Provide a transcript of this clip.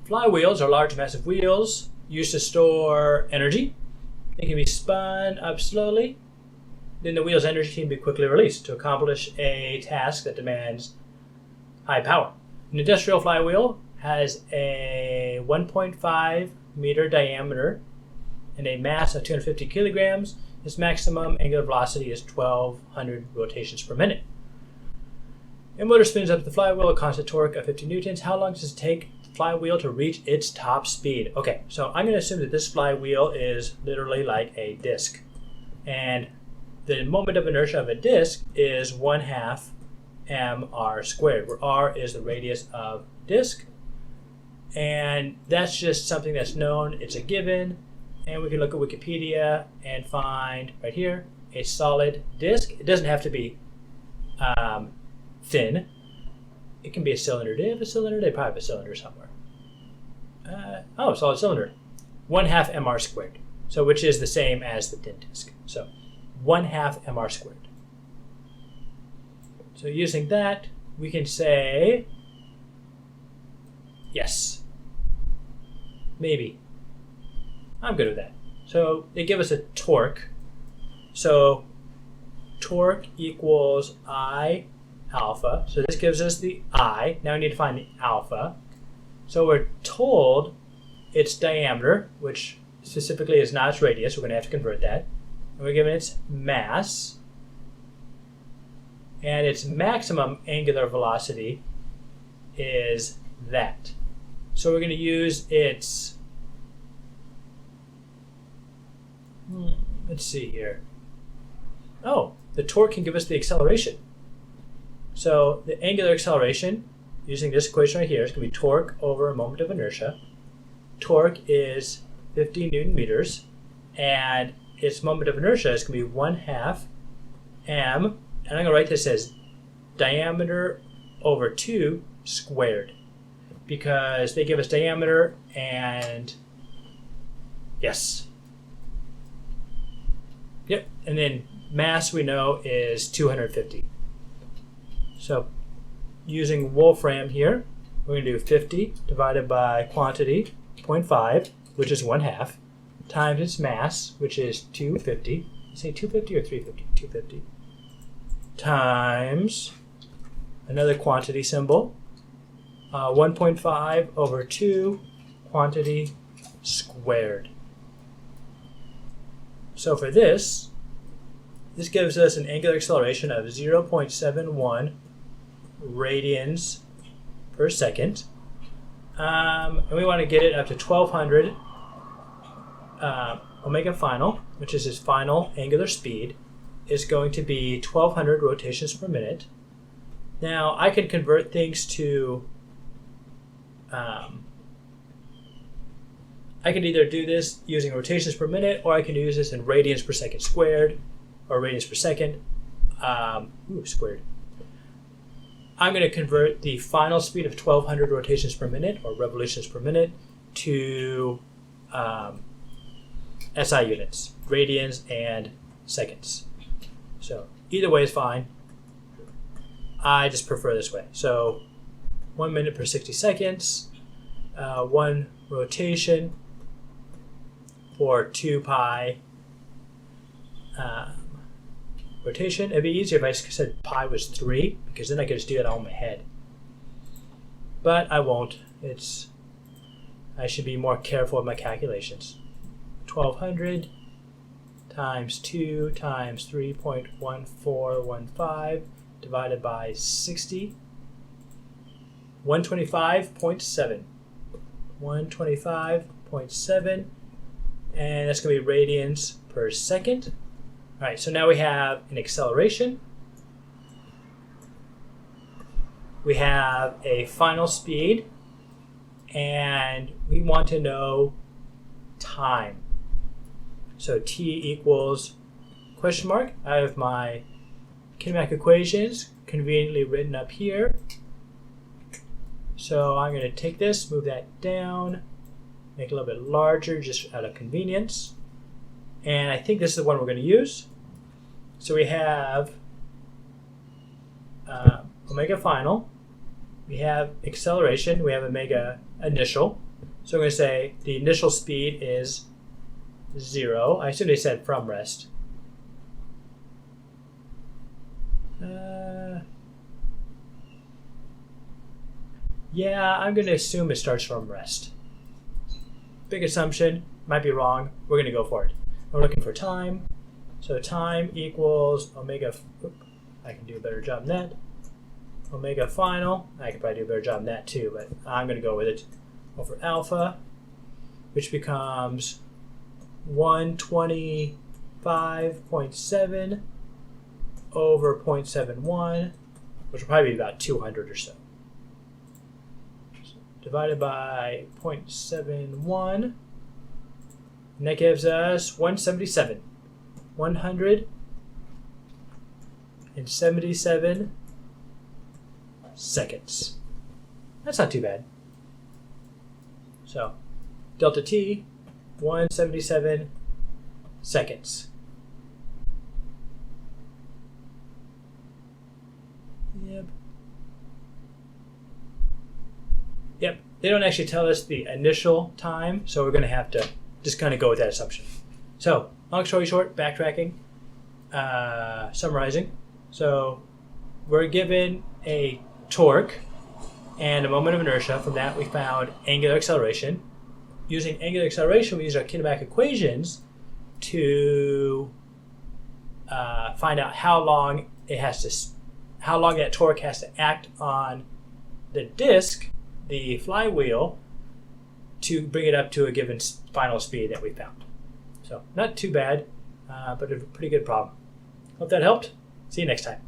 Flywheels are large, massive wheels used to store energy. They can be spun up slowly. Then the wheel's energy can be quickly released to accomplish a task that demands high power. An industrial flywheel has a 1.5 meter diameter and a mass of 250 kilograms. Its maximum angular velocity is 1,200 rotations per minute. A motor spins up the flywheel at constant torque of 50 newtons. How long does it take the flywheel to reach its top speed? Okay, so I'm going to assume that this flywheel is literally like a disc. And the moment of inertia of a disc is 1/2 mr squared, where r is the radius of disc. And that's just something that's known. It's a given. And we can look at Wikipedia and find right here a solid disc. It doesn't have to be thin. It can be a cylinder. Do they have a cylinder? They probably have a cylinder somewhere. Solid cylinder. 1/2 mr squared. So which is the same as the thin disc. So 1/2 mr squared. So using that, we can say yes. Maybe. I'm good with that. So they give us a torque. So torque equals I alpha. So this gives us the I. Now we need to find the alpha. So we're told its diameter, which specifically is not its radius. We're going to have to convert that. And we're given its mass. And its maximum angular velocity is that. So we're going to use its, let's see here. Oh, the torque can give us the acceleration. So the angular acceleration, using this equation right here, is going to be torque over a moment of inertia. Torque is 50 Newton meters, and its moment of inertia is going to be 1/2 m, and I'm going to write this as diameter over 2 squared, because they give us diameter and yes. Yep, and then mass we know is 250. So using Wolfram here, we're going to do 50 divided by quantity, 0.5, which is 1/2, times its mass, which is 250. You say 250 or 350? 250. Times another quantity symbol, 1.5 over 2 quantity squared. So for this gives us an angular acceleration of 0.71 radians per second. And we want to get it up to 1,200 omega final, which is its final angular speed, is going to be 1,200 rotations per minute. Now I can convert things to, I can either do this using rotations per minute, or I can use this in radians per second squared, or radians per second squared. I'm going to convert the final speed of 1,200 rotations per minute, or revolutions per minute, to SI units, radians and seconds. So either way is fine. I just prefer this way. So 1 minute per 60 seconds, 1 rotation for 2 pi rotation. It'd be easier if I just said pi was 3, because then I could just do it all in my head. But I won't. I should be more careful with my calculations. 1,200 times 2 times 3.1415 divided by 60. 125.7. 125.7. And that's going to be radians per second. All right, so now we have an acceleration. We have a final speed. And we want to know time. So t equals question mark. I have my kinematic equations conveniently written up here. So I'm going to take this, move that down, make it a little bit larger just out of convenience. And I think this is the one we're going to use. So we have omega final, we have acceleration, we have omega initial, So I'm going to say the initial speed is 0. I assume they said from rest. Yeah, I'm going to assume it starts from rest. Big assumption, might be wrong. We're going to go for it. We're looking for time. So time equals omega. I can do a better job than that. Omega final. I could probably do a better job than that too, but I'm going to go with it. Over alpha, which becomes 125.7 over 0.71, which will probably be about 200 or so. Divided by 0.71, and that gives us 177. 177 seconds. That's not too bad. So, delta T, 177 seconds. Yep. They don't actually tell us the initial time, so we're going to have to just kind of go with that assumption. So, long story short, backtracking, summarizing. So, we're given a torque and a moment of inertia. From that, we found angular acceleration. Using angular acceleration, we use our kinematic equations to find out how long that torque has to act on the disc, the flywheel, to bring it up to a given final speed that we found. So not too bad, but a pretty good problem. Hope that helped. See you next time.